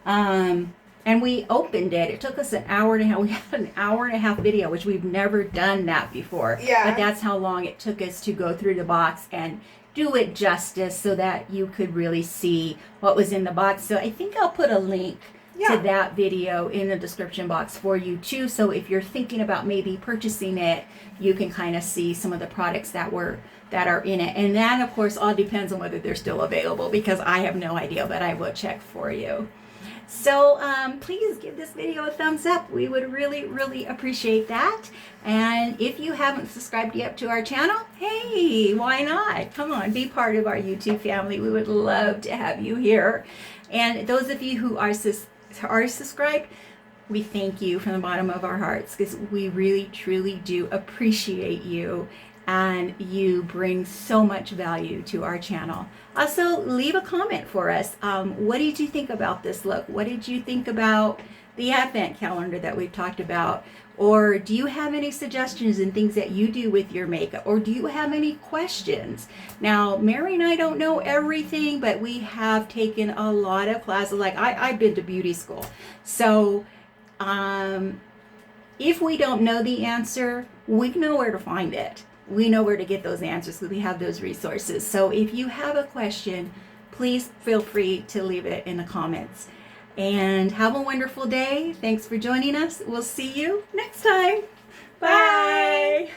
And we opened it. It took us an hour and a half. We had an hour and a half video, which we've never done that before. Yeah. But that's how long it took us to go through the box and do it justice so that you could really see what was in the box. So I think I'll put a link to that video in the description box for you too. So if you're thinking about maybe purchasing it, you can kind of see some of the products that are in it. And that of course all depends on whether they're still available, because I have no idea, but I will check for you. So please give this video a thumbs up. We would really, really appreciate that. And if you haven't subscribed yet to our channel, hey, why not? Come on, be part of our YouTube family. We would love to have you here. And those of you who are subscribed, we thank you from the bottom of our hearts, because we really, truly do appreciate you. And you bring so much value to our channel. Also, leave a comment for us. What did you think about this look? What did you think about the Advent calendar that we've talked about? Or do you have any suggestions and things that you do with your makeup? Or do you have any questions? Now, Mary and I don't know everything, but we have taken a lot of classes. Like I've been to beauty school. So if we don't know the answer, we know where to find it. We know where to get those answers because we have those resources. So if you have a question, please feel free to leave it in the comments. And have a wonderful day. Thanks for joining us. We'll see you next time. Bye.